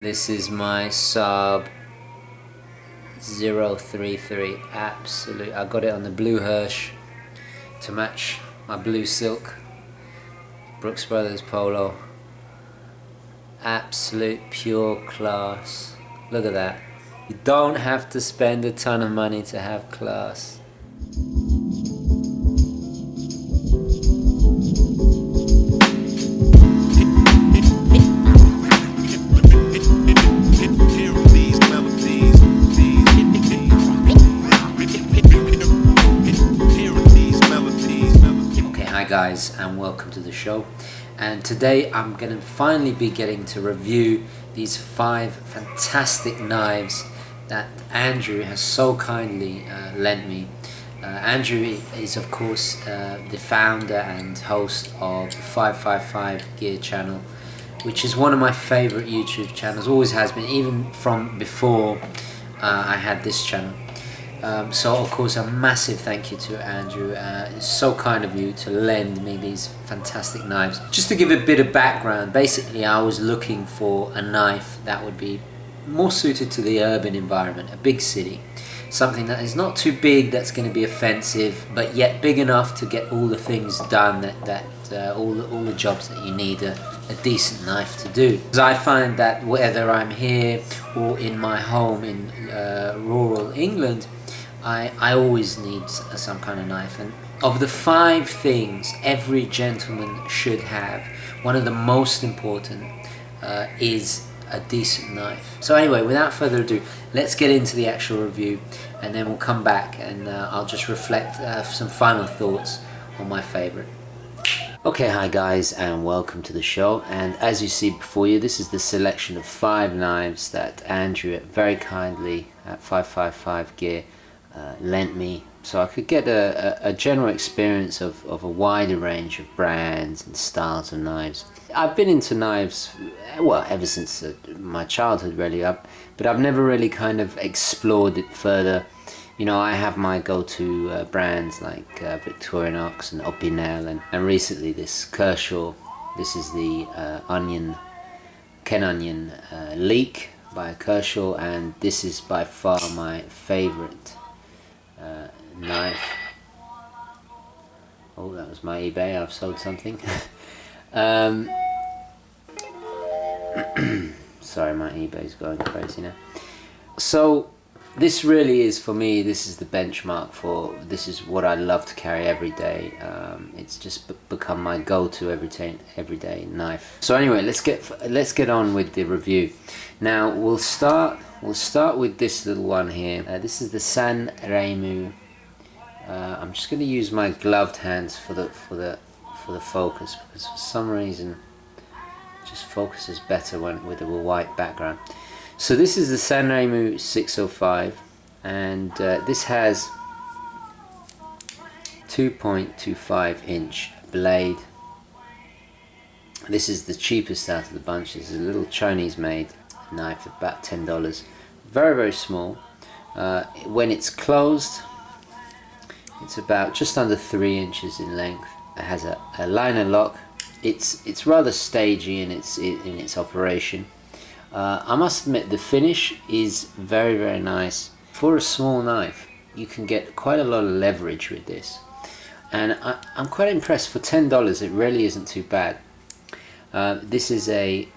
This is my Saab 033 absolute. I got it on the blue Hirsch to match my blue silk Brooks Brothers polo. Absolute pure class. Look at that. You don't have to spend a ton of money to have class. Hi guys, and welcome to the show. And today I'm going to finally be getting to review these 5 fantastic knives that Andrew has so kindly lent me. Andrew is of course the founder and host of the 555 Gear channel, which is one of my favorite YouTube channels, always has been, even from before I had this channel. So of course a massive thank you to Andrew. It's so kind of you to lend me these fantastic knives. Just to give a bit of background, basically I was looking for a knife that would be more suited to the urban environment, a big city. Something that is not too big, that's going to be offensive, but yet big enough to get all the things done all the jobs that you need a decent knife to do. Because I find that whether I'm here or in my home in rural England, I always need some kind of knife. And of the 5 things every gentleman should have, one of the most important is a decent knife. So anyway, without further ado, let's get into the actual review, and then we'll come back and I'll just reflect some final thoughts on my favorite. Okay, hi guys, and welcome to the show. And as you see before you, this is the selection of 5 knives that Andrew very kindly at 555 Gear lent me, so I could get a general experience of a wider range of brands and styles of knives. I've been into knives, well, ever since my childhood really, but I've never really kind of explored it further. You know, I have my go-to brands like Victorinox and Opinel, and recently this Kershaw. This is the Ken Onion Leak by Kershaw, and this is by far my favorite knife. Oh, that was my eBay. I've sold something. Sorry, my eBay's going crazy now. So this really is, for me, this is the benchmark for, this is what I love to carry every day. It's just become my go-to everyday knife. So anyway, let's get on with the review. Now we'll start with this little one here. This is the Sanrenmu. I'm just going to use my gloved hands for the focus, because for some reason it just focuses better with a white background. So this is the Sanrenmu 605, and this has 2.25 inch blade. This is the cheapest out of the bunch. This is a little Chinese made knife, about $10. Very, very small. When it's closed, it's about just under 3 inches in length. It has a liner lock. It's rather stagey in its operation. I must admit, the finish is very, very nice. For a small knife, you can get quite a lot of leverage with this, and I'm quite impressed. For $10, it really isn't too bad. This is a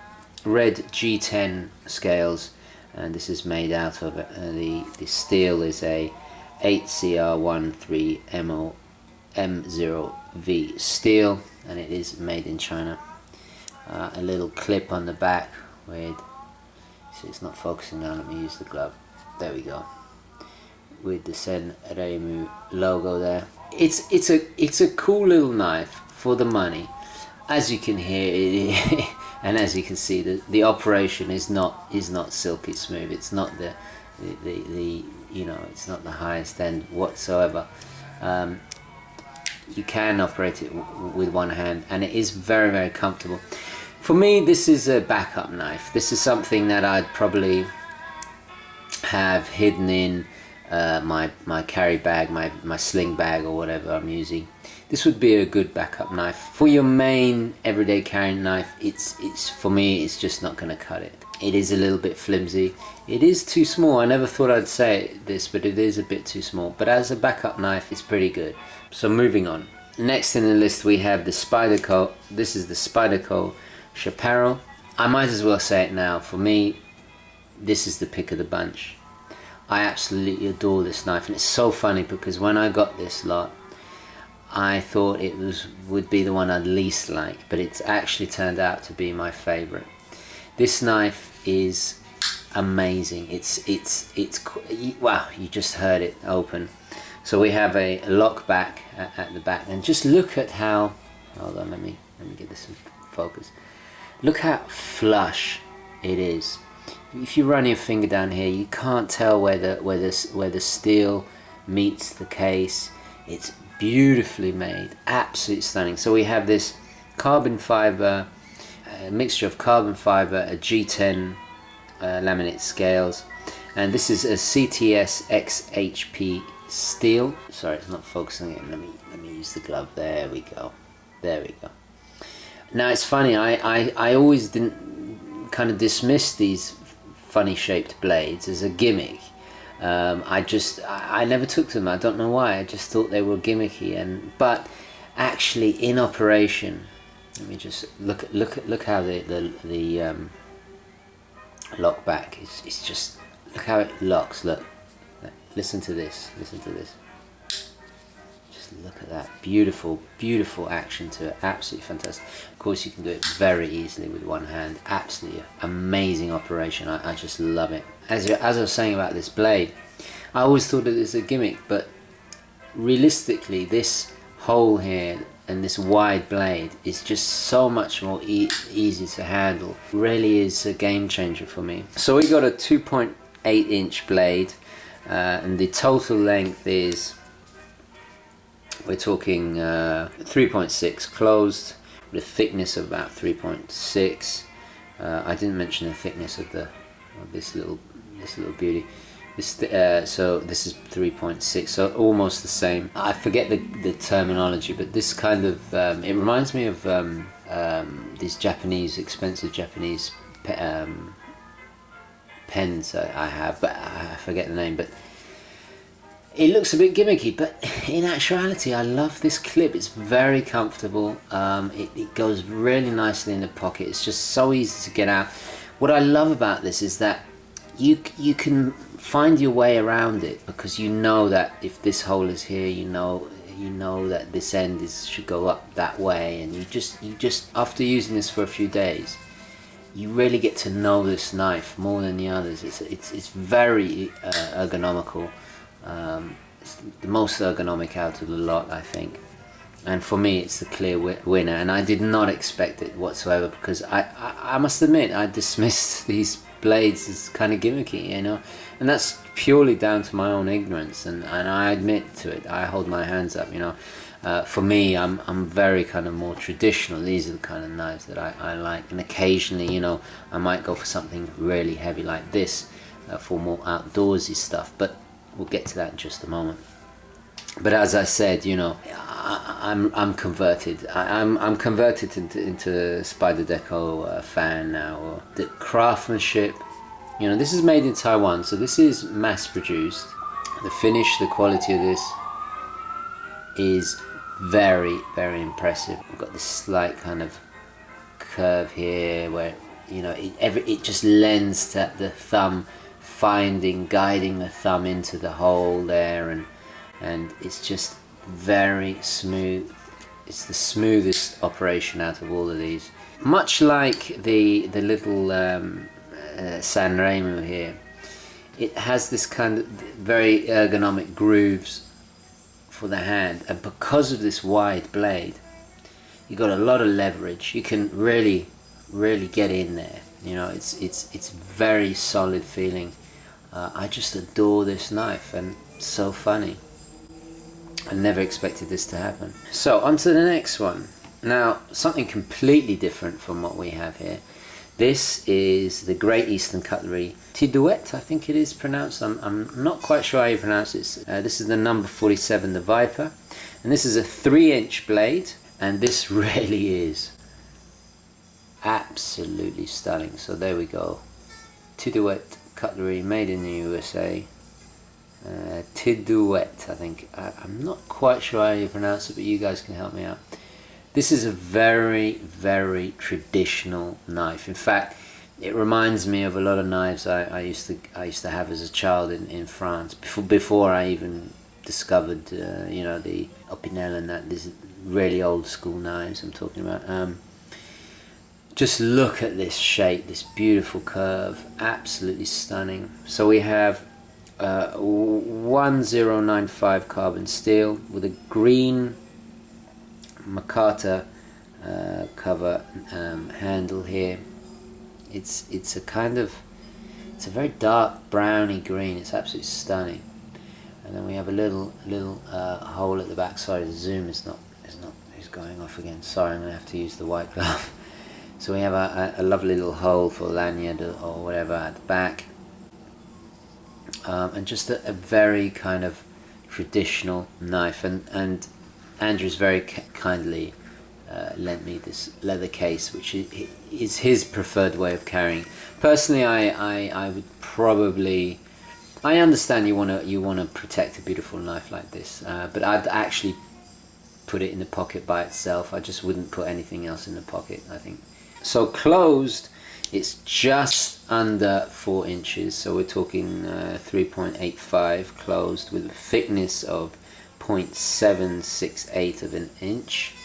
red G10 Scales, and this is made out of the steel is a 8CR13 M0V steel, and it is made in China. A little clip on the back with, so it's not focusing now, let me use the glove, there we go, with the Sanrenmu logo there. It's a cool little knife for the money. As you can hear, and as you can see, the operation is not silky smooth. It's not the you know, it's not the highest end whatsoever. You can operate it with one hand, and it is very, very comfortable. For me, this is a backup knife. This is something that I'd probably have hidden in my carry bag, my sling bag, or whatever I'm using. This would be a good backup knife. For your main everyday carrying knife, it's for me, it's just not going to cut it. It is a little bit flimsy. It is too small. I never thought I'd say this, but it is a bit too small. But as a backup knife, it's pretty good. So moving on. Next in the list we have the Spyderco. This is the Spyderco Chaparral. I might as well say it now. For me, this is the pick of the bunch. I absolutely adore this knife, and it's so funny because when I got this lot, I thought it would be the one I'd least like, but it's actually turned out to be my favorite. This knife is amazing. It's wow, you just heard it open. So we have a lockback at the back, and just look at how, hold on, let me get this in focus. Look how flush it is. If you run your finger down here, you can't tell where the steel meets the case. It's beautifully made, absolutely stunning. So we have this carbon fiber, a mixture of carbon fiber, a G10 laminate scales, and this is a CTS-XHP Steel. Sorry, it's not focusing it. Let me use the glove. There we go. There we go. Now it's funny. I always didn't kind of dismiss these funny shaped blades as a gimmick. I never took them. I don't know why. I just thought they were gimmicky. But actually in operation, let me just look how the lockback is just, look how it locks. Look. Listen to this. Listen to this. Just look at that. Beautiful, beautiful action to it. Absolutely fantastic. Of course, you can do it very easily with one hand. Absolutely amazing operation. I just love it. As I was saying about this blade, I always thought it was a gimmick, but realistically, this hole here and this wide blade is just so much more easy to handle. Really is a game changer for me. So we got a 2.8 inch blade. And the total length is, we're talking 3.6 closed, with a thickness of about 3.6. I didn't mention the thickness of this little beauty. So this is 3.6, so almost the same. I forget the terminology, but this kind of it reminds me of these expensive Japanese pens I have, but I forget the name. But it looks a bit gimmicky, but in actuality I love this clip. It's very comfortable. It goes really nicely in the pocket. It's just so easy to get out. What I love about this is that you can find your way around it, because you know that if this hole is here, you know that this end should go up that way, and you just after using this for a few days, you really get to know this knife more than the others. It's very ergonomical. It's the most ergonomic out of the lot, I think. And for me, it's the clear winner. And I did not expect it whatsoever, because I must admit, I dismissed these blades as kind of gimmicky, you know. And that's purely down to my own ignorance. And I admit to it. I hold my hands up, you know. For me, I'm very kind of more traditional. These are the kind of knives that I like, and occasionally, you know, I might go for something really heavy like this for more outdoorsy stuff, but we'll get to that in just a moment. But as I said, you know, I'm converted. I'm converted into Spyderco fan now. The craftsmanship, you know, this is made in Taiwan, so this is mass produced. The finish, the quality of this is very, very impressive. We've got this slight kind of curve here where, you know, it just lends to the thumb guiding the thumb into the hole there, and it's just very smooth. It's the smoothest operation out of all of these. Much like the little Sanrenmu here, it has this kind of very ergonomic grooves for the hand, and because of this wide blade, you got a lot of leverage. You can really get in there, you know. It's very solid feeling. I just adore this knife, and so funny. I never expected this to happen. So on to the next one. Now, something completely different from what we have here. This is the Great Eastern Cutlery Tidioute, I think it is pronounced. I'm not quite sure how you pronounce it. This is the number 47, the Viper. And this is a 3-inch blade. And this really is absolutely stunning. So there we go. Tidioute cutlery, made in the USA. Tidioute, I think. I'm not quite sure how you pronounce it, but you guys can help me out. This is a very, very traditional knife. In fact, it reminds me of a lot of knives I used to have as a child in France, before I even discovered you know, the Opinel and that. These really old school knives I'm talking about. Just look at this shape, this beautiful curve, absolutely stunning. So we have 1095 carbon steel with a green Micarta cover handle here. It's a very dark browny green. It's absolutely stunning. And then we have a little hole at the back. Sorry, the zoom is going off again. Sorry, I'm gonna have to use the white glove. So we have a lovely little hole for lanyard or whatever at the back, and just a very kind of traditional knife. And Andrew's very kindly lent me this leather case, which is his preferred way of carrying. Personally, I would probably, I understand you wanna protect a beautiful knife like this, but I'd actually put it in the pocket by itself. I just wouldn't put anything else in the pocket, I think. So closed, it's just under 4 inches. So we're talking 3.85 closed, with a thickness of 0.768 of an inch.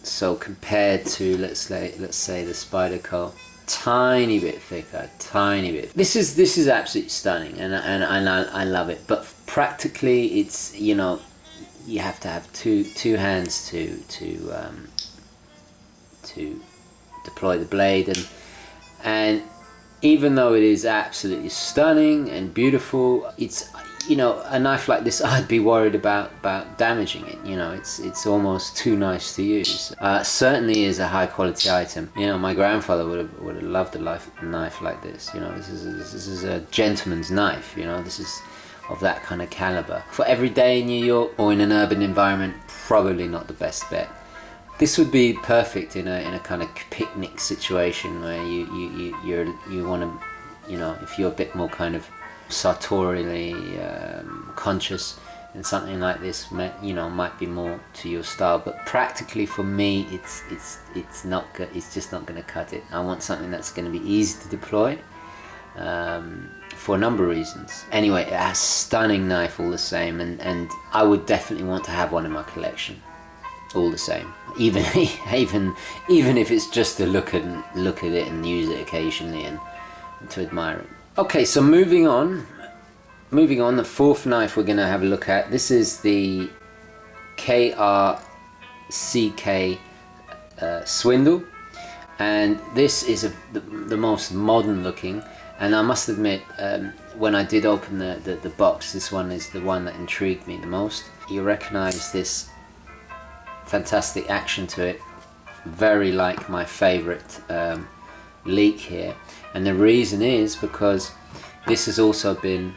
So compared to let's say the Spyderco, tiny bit thicker, tiny bit. This is absolutely stunning, and I love it. But practically, it's, you know, you have to have two hands to deploy the blade, and even though it is absolutely stunning and beautiful, it's, you know, a knife like this, I'd be worried about damaging it. You know, it's almost too nice to use. Certainly is a high quality item. You know, my grandfather would have loved a knife like this. You know, this is a gentleman's knife. You know, this is of that kind of caliber. For every day in New York or in an urban environment, probably not the best bet. This would be perfect in a kind of picnic situation where you want to, you know, if you're a bit more kind of sartorially conscious, and something like this, you know, might be more to your style. But practically for me, it's just not going to cut it. I want something that's going to be easy to deploy, for a number of reasons. Anyway, a stunning knife all the same, and I would definitely want to have one in my collection. All the same, even if it's just to look at it and use it occasionally and to admire it. Okay, so moving on, the fourth knife we're going to have a look at. This is the CRKT Swindle, and this is the most modern looking. And I must admit, when I did open the box, this one is the one that intrigued me the most. You recognize this fantastic action to it, very like my favorite leak here, and the reason is because this has also been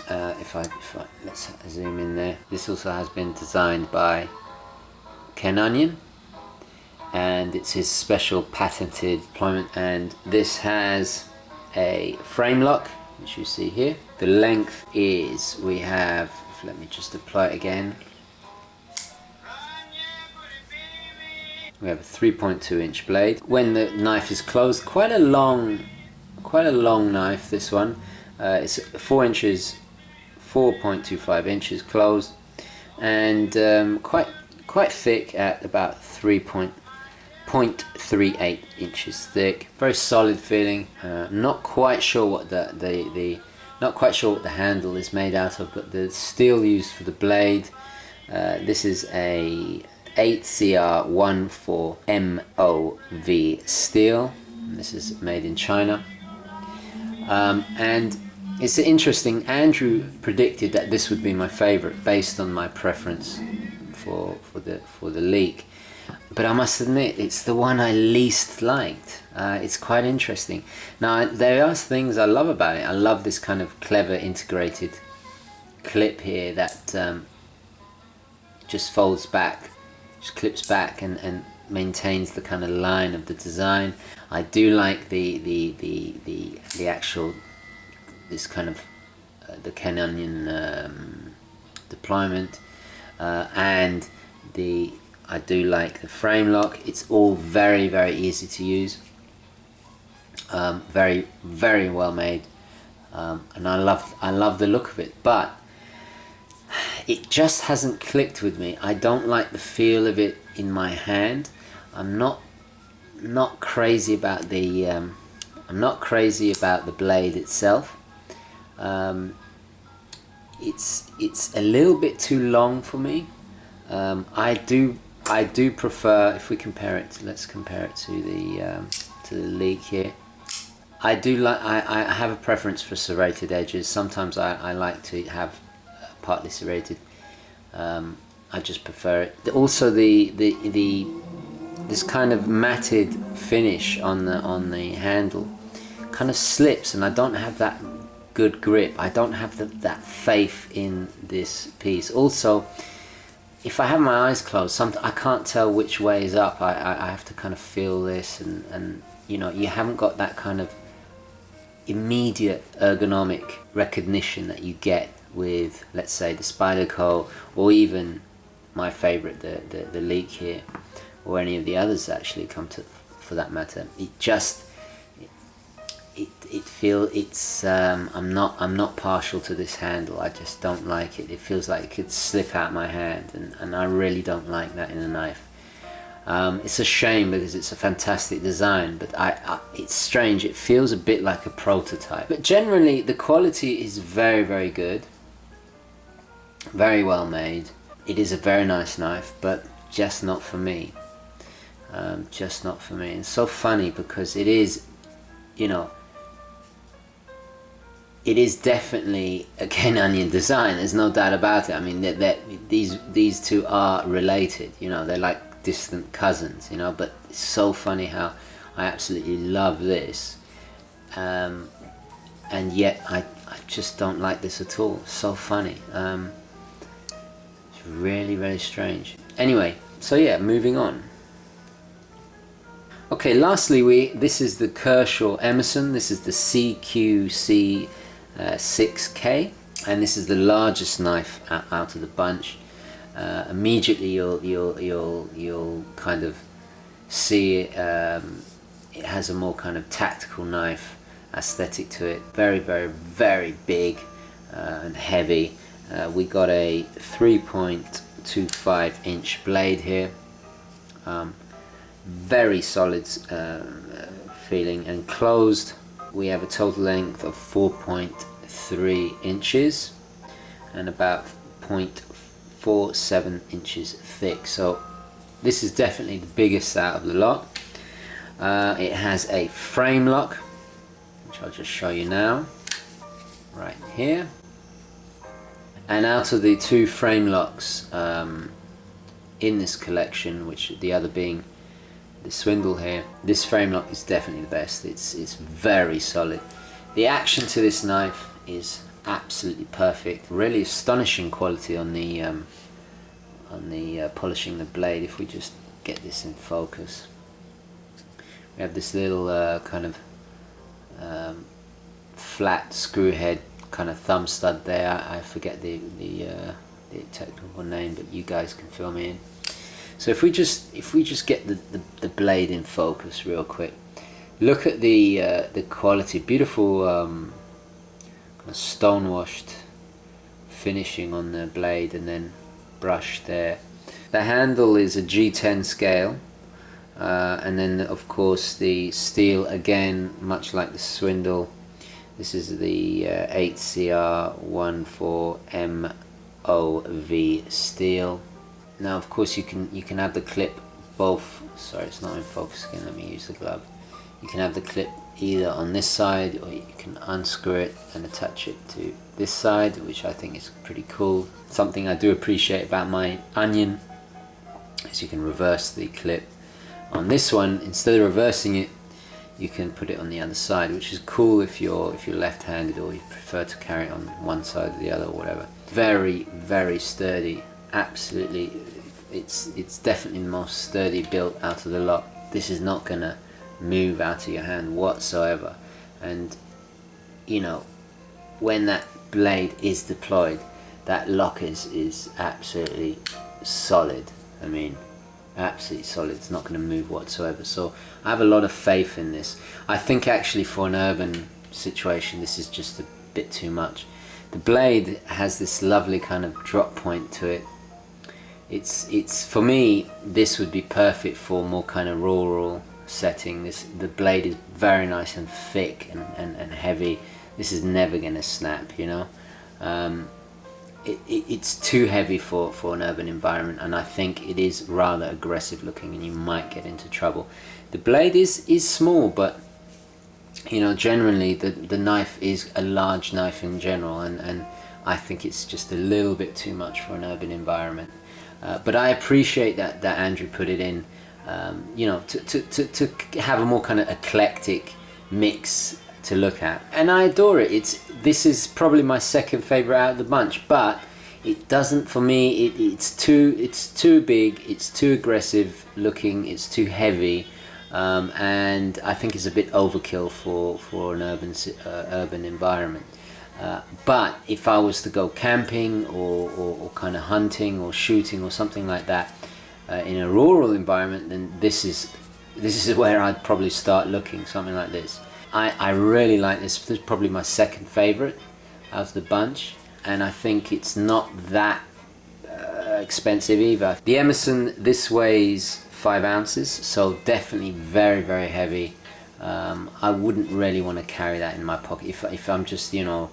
let's zoom in there, this also has been designed by Ken Onion, and it's his special patented deployment. And this has a frame lock, which you see here. The length is, we have, let me just apply it again, we have a 3.2 inch blade. When the knife is closed, quite a long knife, this one. It's 4 inches, 4.25 inches closed, and quite thick at about 0.38 inches thick. Very solid feeling. Not quite sure what the handle is made out of, but the steel used for the blade, this is a 8CR14MOV steel. This is made in China, and it's interesting. Andrew predicted that this would be my favorite based on my preference for the leak, but I must admit it's the one I least liked. It's quite interesting. Now, there are things I love about it. I love this kind of clever integrated clip here that just folds back, just clips back, and maintains the kind of line of the design. I do like the actual, this kind of the Canyon deployment, and I do like the frame lock. It's all very, very easy to use, very, very well made, and I love the look of it, but it just hasn't clicked with me. I don't like the feel of it in my hand. I'm not crazy about the I'm not crazy about the blade itself. It's a little bit too long for me. I do prefer, if we compare it, let's compare it to the Leek here. I have a preference for serrated edges. Sometimes I like to have partly serrated. I just prefer it. Also this kind of matted finish on the handle kind of slips, and I don't have that good grip. I don't have that faith in this piece. Also, if I have my eyes closed, I can't tell which way is up. I have to kind of feel this, and you know, you haven't got that kind of immediate ergonomic recognition that you get with, let's say, the Spyderco, or even my favorite, the Leek here, or any of the others actually come to, for that matter. It just I'm not partial to this handle. I just don't like it. It feels like it could slip out my hand, and I really don't like that in a knife. It's a shame because it's a fantastic design, but it's strange. It feels a bit like a prototype. But generally, the quality is very, very good. Very well made. It is a very nice knife, but just not for me. Just not for me. It's so funny because it is, you know, it is definitely a Canyon design. There's no doubt about it. I mean, these two are related. You know, they're like distant cousins. You know, but it's so funny how I absolutely love this, and yet I just don't like this at all. So funny. It's really, really strange. Anyway, so yeah, moving on. Okay, lastly, this is the Kershaw Emerson. This is the CQC-6k, and this is the largest knife out of the bunch. Immediately, you'll kind of see it. It has a more kind of tactical knife aesthetic to it. Very, very, very big and heavy. We got a 3.25 inch blade here. Very solid feeling, and closed we have a total length of 4.3 inches and about 0.47 inches thick. So this is definitely the biggest out of the lot. It has a frame lock, which I'll just show you now, right here. And out of the two frame locks in this collection, which the other being the Swindle here, this frame lock is definitely the best. It's very solid. The action to this knife is absolutely perfect. Really astonishing quality on the polishing the blade. If we just get this in focus, we have this little kind of flat screw head kind of thumb stud there. I forget the technical name, but you guys can fill me in. So if we just get the blade in focus real quick, look at the quality. Beautiful kind of stone washed finishing on the blade, and then brushed there. The handle is a G10 scale, and then of course the steel, again much like the Swindle. This is the 8CR14MOV steel. Now of course you can have the clip both, sorry it's not in focus again, let me use the glove. You can have the clip either on this side, or you can unscrew it and attach it to this side, which I think is pretty cool. Something I do appreciate about my Onion is you can reverse the clip. On this one, instead of reversing it, you can put it on the other side, which is cool if you're left-handed, or you prefer to carry it on one side or the other, or whatever. Very, very sturdy. Absolutely, it's definitely the most sturdy built out of the lot. This is not gonna move out of your hand whatsoever. And you know, when that blade is deployed, that lock is absolutely solid. I mean, absolutely solid. It's not going to move whatsoever. So I have a lot of faith in this. I think actually for an urban situation, this is just a bit too much. The blade has this lovely kind of drop point to it. It's for me, this would be perfect for more kind of rural setting. The blade is very nice and thick and heavy. This is never going to snap, you know. It's too heavy for an urban environment, and I think it is rather aggressive looking, and you might get into trouble. The blade is small, but you know, generally the knife is a large knife in general, and I think it's just a little bit too much for an urban environment. But I appreciate that Andrew put it in, you know, to have a more kind of eclectic mix to look at, and I adore it. This is probably my second favorite out of the bunch, but it doesn't, for me, it's too big, it's too aggressive looking, it's too heavy, and I think it's a bit overkill for an urban environment. But if I was to go camping or kind of hunting or shooting or something like that in a rural environment, then this is where I'd probably start looking, something like this. I really like this. This is probably my second favorite out of the bunch, and I think it's not that expensive either. The Emerson, this weighs 5 ounces, so definitely very, very heavy. I wouldn't really want to carry that in my pocket if I'm just, you know,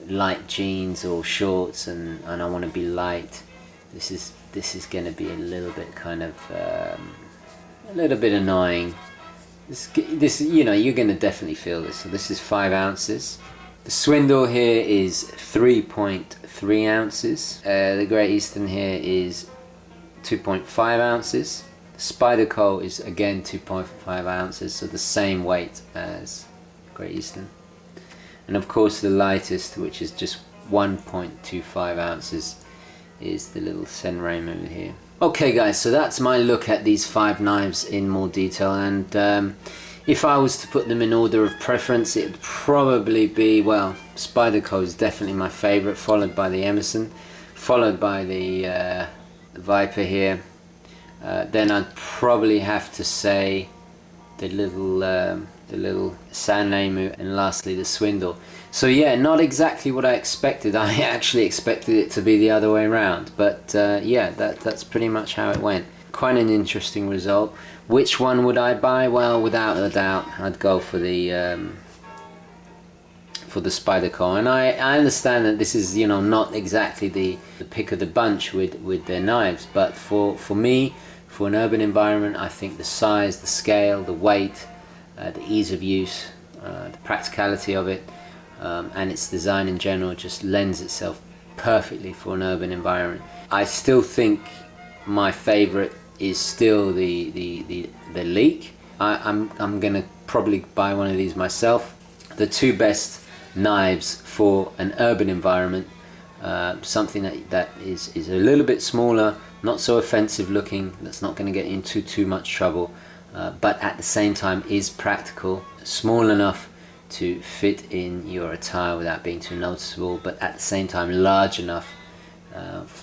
light jeans or shorts and I want to be light. This is going to be a little bit kind of a little bit annoying. This, you know, you're going to definitely feel this. So this is 5 ounces. The Swindle here is 3.3 ounces. The Great Eastern here is 2.5 ounces. The Spyderco is again 2.5 ounces, so the same weight as Great Eastern. And of course the lightest, which is just 1.25 ounces, is the little Sanrenmu here. Okay guys, so that's my look at these 5 knives in more detail, and if I was to put them in order of preference, it would probably be, well, Spyderco is definitely my favorite, followed by the Emerson, followed by the Viper here. Then I'd probably have to say the little Sanrenmu, and lastly the Swindle. So yeah, not exactly what I expected. I actually expected it to be the other way around, but yeah, that's pretty much how it went. Quite an interesting result. Which one would I buy? Well, without a doubt, I'd go for the Spyderco, and I understand that this is, you know, not exactly the pick of the bunch with their knives, but for me, for an urban environment, I think the size, the scale, the weight, the ease of use, the practicality of it, and its design in general just lends itself perfectly for an urban environment. I still think my favorite is still the Leek. I'm gonna probably buy one of these myself. The two best knives for an urban environment, something that is a little bit smaller, not so offensive looking, that's not going to get you into too much trouble, but at the same time is practical, small enough to fit in your attire without being too noticeable, but at the same time large enough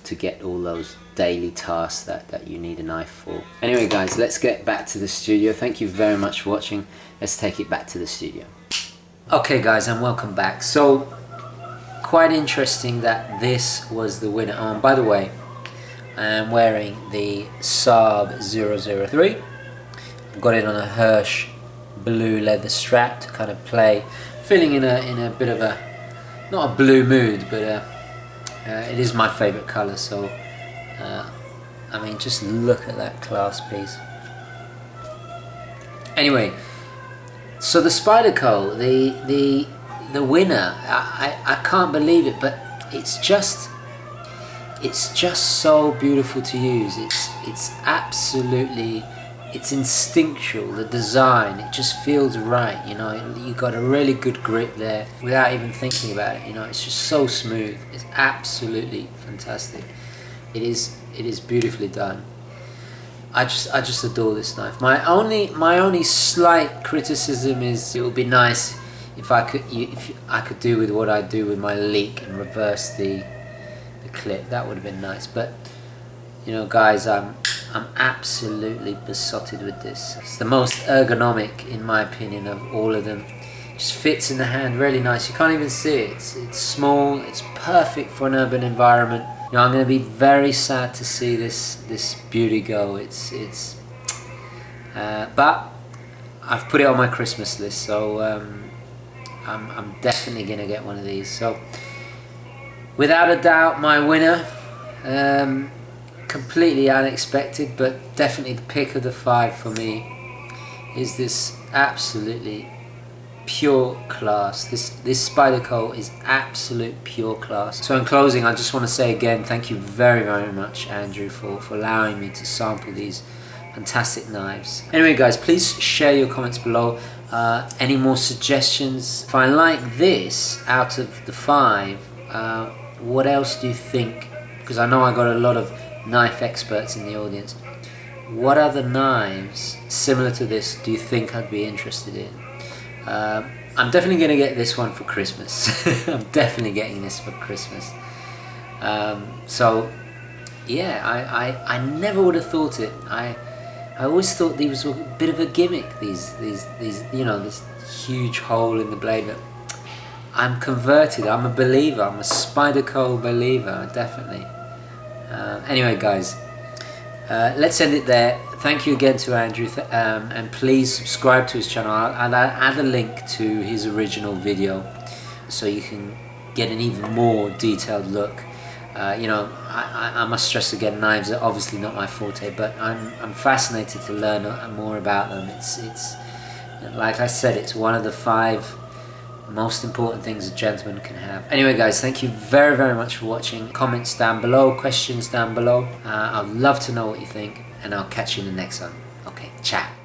to get all those daily tasks that you need a knife for. Anyway guys, let's get back to the studio. Thank you very much for watching. Let's take it back to the studio. Okay guys, and welcome back. So quite interesting that this was the winner. Oh, and by the way, I am wearing the Saab 003. I've got it on a Hirsch blue leather strap to kind of play, feeling in a bit of a, not a blue mood, but it is my favorite color. So I mean, just look at that class piece. Anyway, so the Spyderco, the winner, I can't believe it, but it's just so beautiful to use. It's absolutely, it's instinctual. The design, it just feels right. You know, you got a really good grip there without even thinking about it. You know, it's just so smooth. It's absolutely fantastic. It it is beautifully done. I just adore this knife. My only slight criticism is it would be nice if I could do with what I do with my leak and reverse the clip. That would have been nice. But you know, guys, I'm absolutely besotted with this. It's the most ergonomic, in my opinion, of all of them. Just fits in the hand really nice. You can't even see it. It's small. It's perfect for an urban environment. You know, I'm going to be very sad to see this beauty go. But I've put it on my Christmas list, so I'm definitely going to get one of these. So without a doubt, my winner. Completely unexpected, but definitely the pick of the 5 for me is this absolutely pure class. This Spyderco is absolute pure class. So in closing, I just want to say again, thank you very, very much, Andrew, for allowing me to sample these fantastic knives. Anyway, guys, please share your comments below. Any more suggestions? If I like this out of the 5, what else do you think? Because I know I got a lot of knife experts in the audience. What other knives similar to this do you think I'd be interested in? I'm definitely going to get this one for Christmas. I'm definitely getting this for Christmas. So yeah, I never would have thought it. I always thought these were a bit of a gimmick, these you know, this huge hole in the blade. But I'm converted. I'm a believer. I'm a Spyderco believer, definitely. Anyway, guys, let's end it there. Thank you again to Andrew, and please subscribe to his channel. I'll add a link to his original video so you can get an even more detailed look. You know, I must stress again, knives are obviously not my forte, but I'm fascinated to learn more about them. It's like I said, it's one of the 5 most important things a gentleman can have. Anyway, guys, thank you very, very much for watching. Comments down below, questions down below. I'd love to know what you think, and I'll catch you in the next one. Okay, ciao.